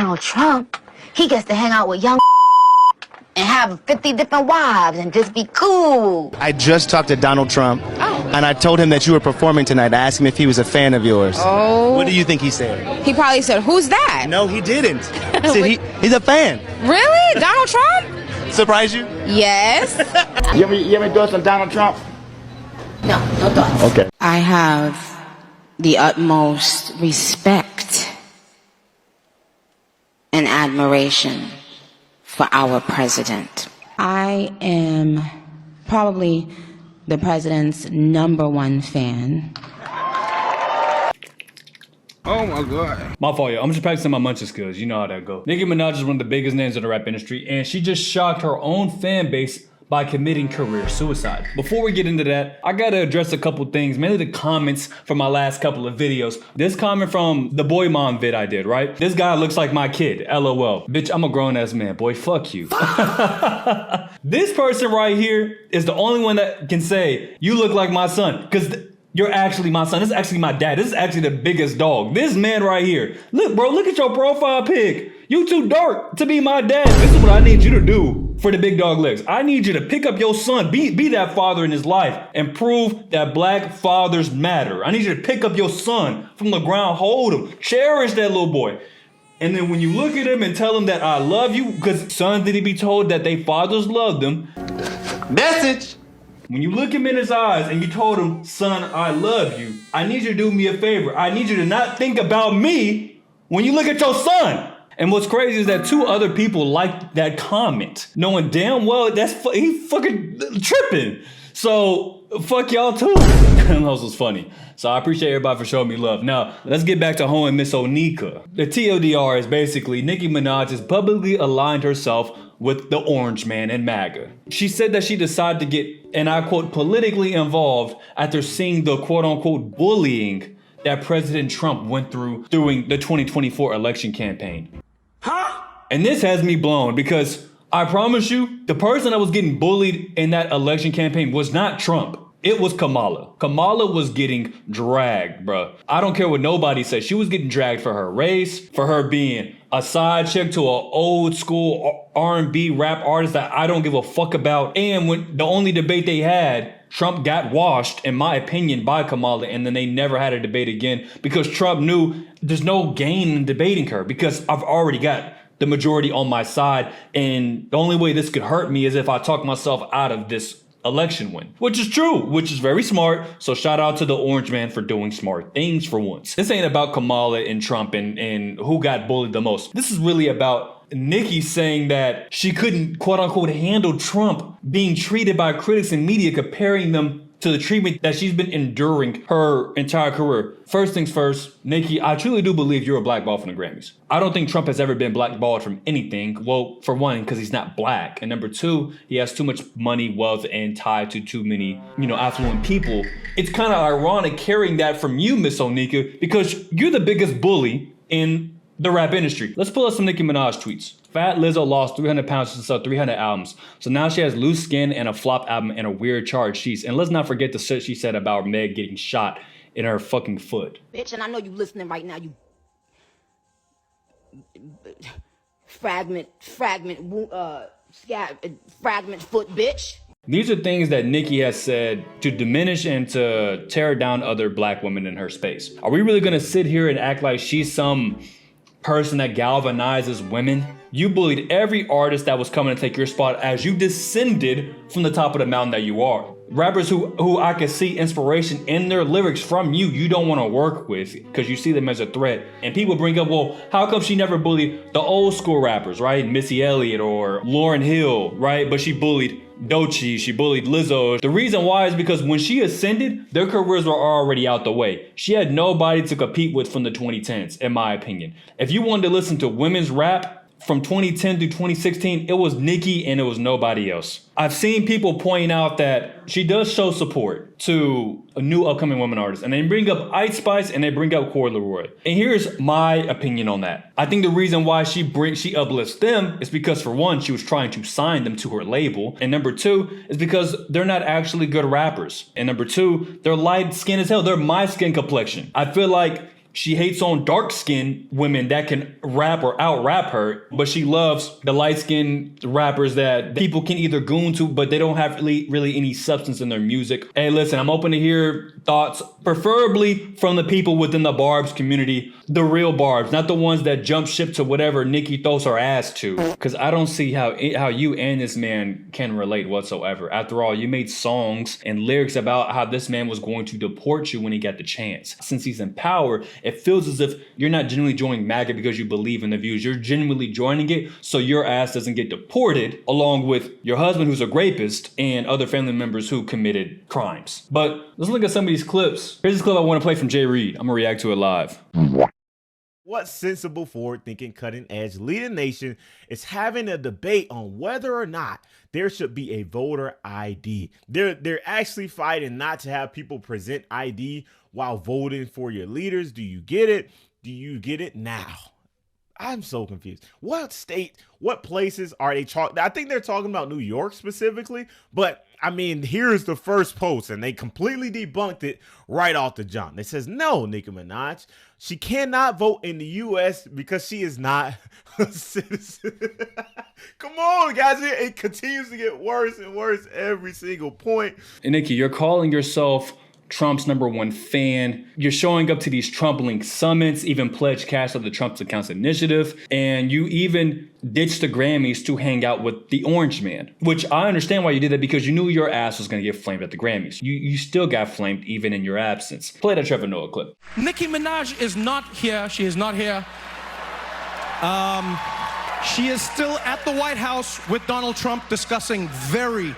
Donald Trump, he gets to hang out with young and have 50 different wives and just be cool. I just talked to Donald Trump, and I told him that you were performing tonight. I asked him if he was a fan of yours. Oh. What do you think he said? He probably said, "Who's that?" No, he didn't. He said he's a fan. Really? Donald Trump? Surprise you? Yes. You ever thoughts on Donald Trump? No thoughts. Okay. I have the utmost respect and admiration for our president. I am probably the president's #1 fan. Oh my God. My fault, yo. I'm just practicing my munches skills. You know how that go. Nicki Minaj is one of the biggest names in the rap industry, and she just shocked her own fan base by committing career suicide. Before we get into that, I gotta address a couple things, mainly the comments from my last couple of videos. This comment from the boy mom vid I did, right? This guy looks like my kid, LOL. Bitch, I'm a grown ass man, boy, fuck you. This person right here is the only one that can say, you look like my son, because you're actually my son. This is actually my dad. This is actually the biggest dog. This man right here. Look, bro, look at your profile pic. You too dark to be my dad. This is what I need you to do for the big dog legs. I need you to pick up your son, be that father in his life, and prove that black fathers matter. I need you to pick up your son from the ground, hold him, cherish that little boy. And then when you look at him and tell him that I love you, because sons need to be told that their fathers love them. Message. When you look him in his eyes and you told him, son, I love you, I need you to do me a favor. I need you to not think about me when you look at your son. And what's crazy is that 2 other people liked that comment, knowing damn well he fucking tripping. So fuck y'all too. That was funny. So I appreciate everybody for showing me love. Now, let's get back to Ho and Miss Onika. The TLDR is basically Nicki Minaj has publicly aligned herself with the orange man and MAGA. She said that she decided to get, and I quote, politically involved after seeing the quote unquote bullying that President Trump went through during the 2024 election campaign. Huh? And this has me blown because I promise you, the person that was getting bullied in that election campaign was not Trump. It was Kamala. Kamala was getting dragged, bruh. I don't care what nobody says. She was getting dragged for her race, for her being a side chick to an old school R&B rap artist that I don't give a fuck about. And when the only debate they had, Trump got washed, in my opinion, by Kamala, and then they never had a debate again because Trump knew there's no gain in debating her because I've already got the majority on my side, and the only way this could hurt me is if I talk myself out of this election win, which is true, which is very smart. So shout out to the orange man for doing smart things for once. This ain't about Kamala and Trump and who got bullied the most. This is really about Nicki saying that she couldn't quote unquote handle Trump being treated by critics and media, comparing them to the treatment that she's been enduring her entire career. First things first, Nicki, I truly do believe you're a blackball from the Grammys. I don't think Trump has ever been blackballed from anything. Well, for one, because he's not black. And number 2, he has too much money, wealth, and tied to too many, affluent people. It's kind of ironic carrying that from you, Miss Onika, because you're the biggest bully in the rap industry. Let's pull up some Nicki Minaj tweets. Fat Lizzo lost 300 pounds to sell 300 albums. So now she has loose skin and a flop album and a weird charged sheets. And let's not forget the shit she said about Meg getting shot in her fucking foot. Bitch, and I know you listening right now, you fragment foot bitch. These are things that Nicki has said to diminish and to tear down other black women in her space. Are we really gonna sit here and act like she's some person that galvanizes women? You bullied every artist that was coming to take your spot as you descended from the top of the mountain that you are. Rappers who I could see inspiration in their lyrics from you don't want to work with because you see them as a threat. And people bring up, well, how come she never bullied the old school rappers, right? Missy Elliott or Lauryn Hill, right? But she bullied Doechii, she bullied Lizzo. The reason why is because when she ascended, their careers were already out the way. She had nobody to compete with from the 2010s, in my opinion. If you wanted to listen to women's rap from 2010 through 2016, it was Nicki and it was nobody else. I've seen people point out that she does show support to a new upcoming women artist, and they bring up Ice Spice and they bring up Coi Leroy. And here's my opinion on that. I think the reason why she uplifts them is because, for one, she was trying to sign them to her label, and number 2 is because they're not actually good rappers, and number 2, they're light skin as hell. They're my skin complexion. I feel like She hates on dark-skinned women that can rap or out-rap her, but she loves the light-skinned rappers that people can either goon to, but they don't have really any substance in their music. Hey, listen, I'm open to hear thoughts, preferably from the people within the Barbs community, the real Barbs, not the ones that jump ship to whatever Nicki throws her ass to. Because I don't see how you and this man can relate whatsoever. After all, you made songs and lyrics about how this man was going to deport you when he got the chance. Since he's in power, it feels as if you're not genuinely joining MAGA because you believe in the views. You're genuinely joining it so your ass doesn't get deported, along with your husband who's a rapist and other family members who committed crimes. But let's look at some of these clips. Here's this clip I want to play from Jay Reed. I'm gonna react to it live. What sensible, forward-thinking, cutting-edge leading nation is having a debate on whether or not there should be a voter ID? They're actually fighting not to have people present ID while voting for your leaders. Do you get it? Do you get it now? I'm so confused. What state, what places are they talking? I think they're talking about New York specifically, but I mean, here's the first post and they completely debunked it right off the jump. It says, no, Nicki Minaj, she cannot vote in the U.S. because she is not a citizen. Come on, guys. It continues to get worse and worse every single point. And Nicki, you're calling yourself Trump's #1 fan. You're showing up to these Trump-linked summits, even pledged cash to the Trump's Accounts Initiative, and you even ditched the Grammys to hang out with the Orange Man, which I understand why you did that, because you knew your ass was going to get flamed at the Grammys. You still got flamed even in your absence. Play that Trevor Noah clip. Nicki Minaj is not here. She is not here. She is still at the White House with Donald Trump discussing very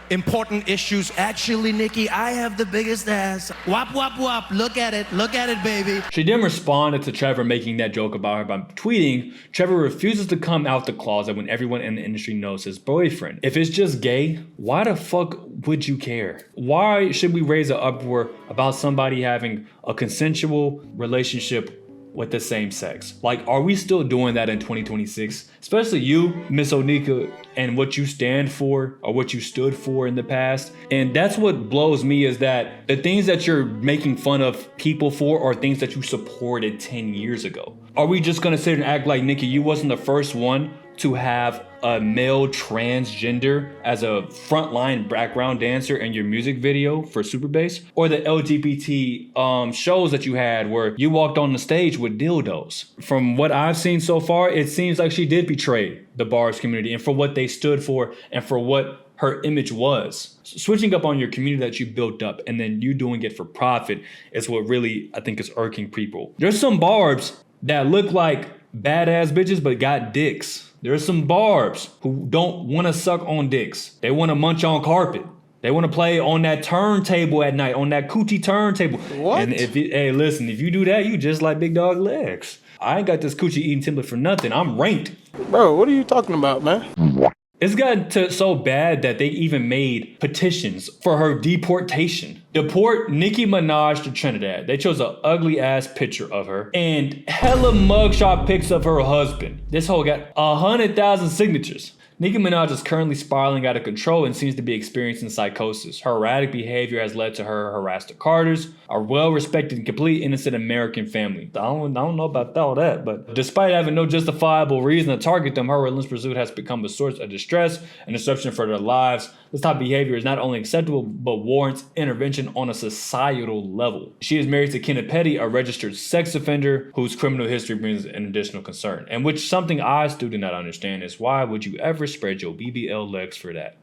important issues. Actually, Nicki, I have the biggest ass. Wop, wop, wop. Look at it, baby. She then responded to Trevor making that joke about her by tweeting, Trevor refuses to come out the closet when everyone in the industry knows his boyfriend. If it's just gay, why the fuck would you care? Why should we raise an uproar about somebody having a consensual relationship with the same sex? Like, are we still doing that in 2026? Especially you, Miss Onika, and what you stand for or what you stood for in the past. And that's what blows me, is that the things that you're making fun of people for are things that you supported 10 years ago. Are we just gonna sit and act like, Nicki, you wasn't the first one to have a male transgender as a frontline background dancer in your music video for Super Bass? Or the LGBT shows that you had where you walked on the stage with dildos? From what I've seen so far, it seems like she did betray the Barbs community and for what they stood for and for what her image was. Switching up on your community that you built up and then you doing it for profit is what really, I think, is irking people. There's some Barbs that look like badass bitches but got dicks. There's some Barbs who don't want to suck on dicks. They want to munch on carpet. They want to play on that turntable at night, on that coochie turntable. What? And hey, listen, if you do that, you just like Big Dog Legs. I ain't got this coochie eating template for nothing. I'm ranked. Bro, what are you talking about, man? It's gotten to so bad that they even made petitions for her deportation. Deport Nicki Minaj to Trinidad. They chose an ugly ass picture of her and hella mugshot pics of her husband. This whole got 100,000 signatures. Nicki Minaj is currently spiraling out of control and seems to be experiencing psychosis. Her erratic behavior has led to her harassed the Carters, a well-respected and completely innocent American family. I don't know about all that, but despite having no justifiable reason to target them, her relentless pursuit has become a source of distress and disruption for their lives. This type of behavior is not only acceptable, but warrants intervention on a societal level. She is married to Kenneth Petty, a registered sex offender whose criminal history brings an additional concern. And which something I still do not understand is, why would you ever spread your BBL legs for that?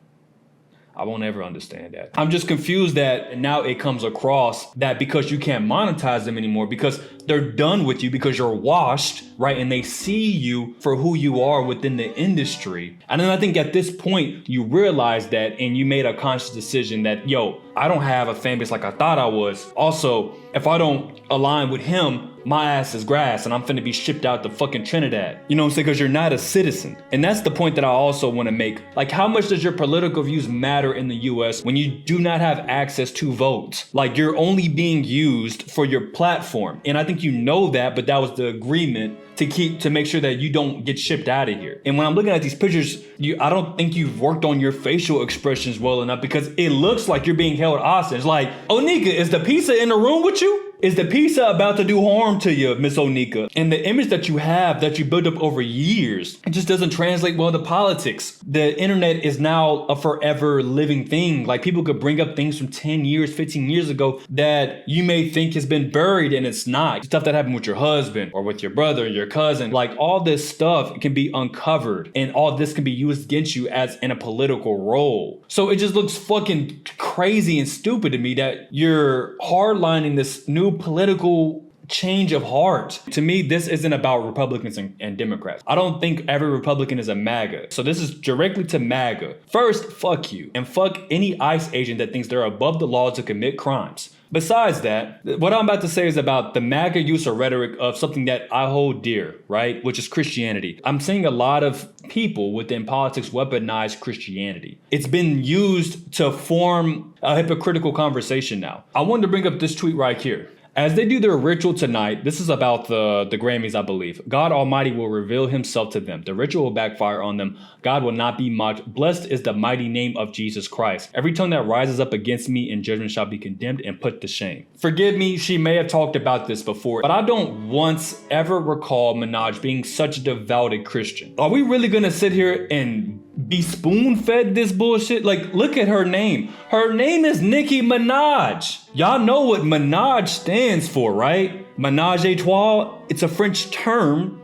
I won't ever understand that. I'm just confused that now it comes across that because you can't monetize them anymore, because they're done with you, because you're washed, right? And they see you for who you are within the industry. And then I think at this point, you realize that and you made a conscious decision that, yo, I don't have a fan base like I thought I was. Also, if I don't align with him, my ass is grass and I'm finna be shipped out to fucking Trinidad. You know what I'm saying? Because you're not a citizen. And that's the point that I also want to make. Like, how much does your political views matter in the US when you do not have access to votes? Like, you're only being used for your platform. And I think you know that, but that was the agreement to make sure that you don't get shipped out of here. And when I'm looking at these pictures, I don't think you've worked on your facial expressions well enough, because it looks like you're being held hostage. Like, Onika, is the pizza in the room with you? Is the pizza about to do harm to you, Miss Onika? And the image that you have that you built up over years, it just doesn't translate well to politics. The internet is now a forever living thing. Like people could bring up things from 10 years, 15 years ago that you may think has been buried and it's not. Stuff that happened with your husband or with your brother or your cousin. Like all this stuff can be uncovered and all this can be used against you as in a political role. So it just looks fucking crazy and stupid to me that you're hardlining this new political change of heart. To me, this isn't about Republicans and Democrats. I don't think every Republican is a MAGA. So this is directly to MAGA. First, fuck you. And fuck any ICE agent that thinks they're above the law to commit crimes. Besides that, what I'm about to say is about the MAGA use of rhetoric of something that I hold dear, right? Which is Christianity. I'm seeing a lot of people within politics weaponize Christianity. It's been used to form a hypocritical conversation now. I wanted to bring up this tweet right here. As they do their ritual tonight, this is about the Grammys, I believe. God Almighty will reveal himself to them. The ritual will backfire on them. God will not be mocked. Blessed is the mighty name of Jesus Christ. Every tongue that rises up against me in judgment shall be condemned and put to shame. Forgive me, she may have talked about this before, but I don't once ever recall Minaj being such a devoted Christian. Are we really gonna sit here and be spoon-fed this bullshit? Like, look at her name. Her name is Nicki Minaj. Y'all know what Minaj stands for, right? Ménage à trois, it's a French term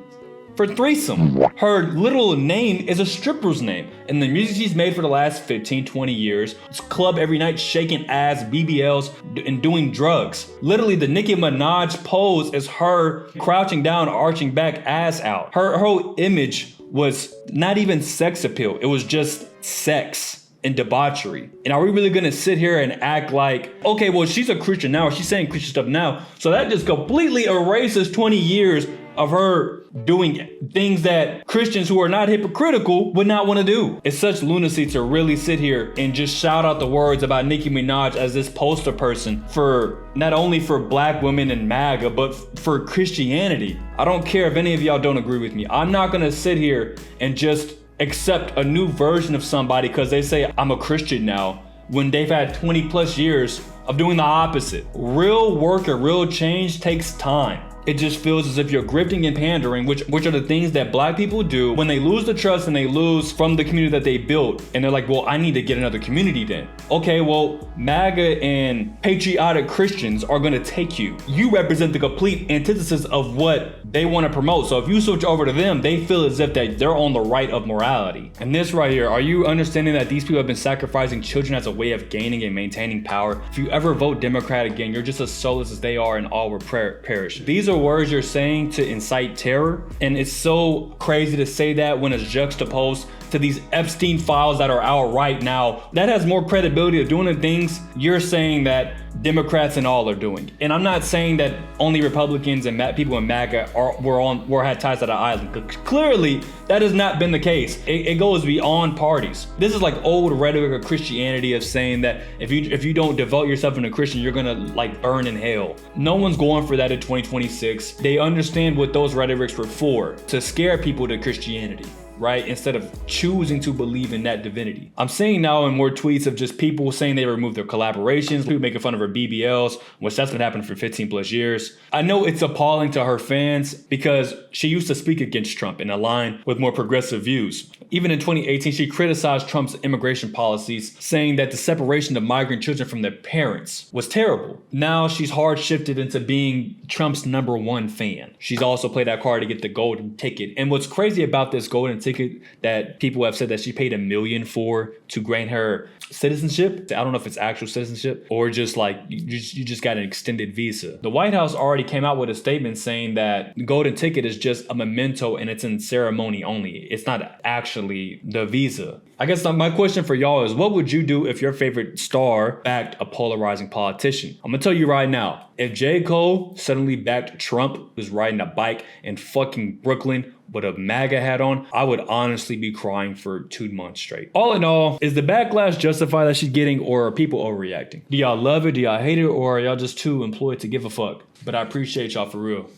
for threesome. Her little name is a stripper's name. And the music she's made for the last 15, 20 years, it's club every night, shaking ass, BBLs, and doing drugs. Literally, the Nicki Minaj pose is her crouching down, arching back, ass out. Her whole image was not even sex appeal. It was just sex and debauchery. And are we really gonna sit here and act like, okay, well, she's a Christian now, or she's saying Christian stuff now, so that just completely erases 20 years of her doing things that Christians who are not hypocritical would not want to do. It's such lunacy to really sit here and just shout out the words about Nicki Minaj as this poster person for not only for black women and MAGA, but for Christianity. I don't care if any of y'all don't agree with me. I'm not gonna sit here and just accept a new version of somebody because they say I'm a Christian now when they've had 20 plus years of doing the opposite. Real work and real change takes time. It just feels as if you're grifting and pandering, which are the things that black people do when they lose the trust and they lose from the community that they built. And they're like, well, I need to get another community then. Okay, well, MAGA and patriotic Christians are gonna take you. You represent the complete antithesis of what they wanna promote. So if you switch over to them, they feel as if that they're on the right of morality. And this right here, are you understanding that these people have been sacrificing children as a way of gaining and maintaining power? If you ever vote Democrat again, you're just as soulless as they are and all will perish. These are words you're saying to incite terror, and it's so crazy to say that when it's juxtaposed to these Epstein files that are out right now. That has more credibility of doing the things you're saying that Democrats and all are doing. And I'm not saying that only Republicans and people in MAGA had ties to the island. Clearly, that has not been the case. It goes beyond parties. This is like old rhetoric of Christianity of saying that if you don't devote yourself into Christian, you're gonna like burn in hell. No one's going for that in 2026. They understand what those rhetorics were for, to scare people to Christianity, right? Instead of choosing to believe in that divinity. I'm seeing now in more tweets of just people saying they removed their collaborations, people making fun of her BBLs, which that's been happening for 15 plus years. I know it's appalling to her fans because she used to speak against Trump and align with more progressive views. Even in 2018, she criticized Trump's immigration policies, saying that the separation of migrant children from their parents was terrible. Now she's hard shifted into being Trump's #1 fan. She's also played that card to get the golden ticket. And what's crazy about this golden ticket that people have said that she paid $1 million for to grant her citizenship. I don't know if it's actual citizenship or just like you just got an extended visa. The White House already came out with a statement saying that the golden ticket is just a memento and it's in ceremony only. It's not actually the visa. I guess my question for y'all is, what would you do if your favorite star backed a polarizing politician? I'm gonna tell you right now, if J. Cole suddenly backed Trump, who's riding a bike in fucking Brooklyn with a MAGA hat on, I would honestly be crying for 2 months straight. All in all, is the backlash justified that she's getting, or are people overreacting? Do y'all love it? Do y'all hate it? Or are y'all just too employed to give a fuck? But I appreciate y'all for real.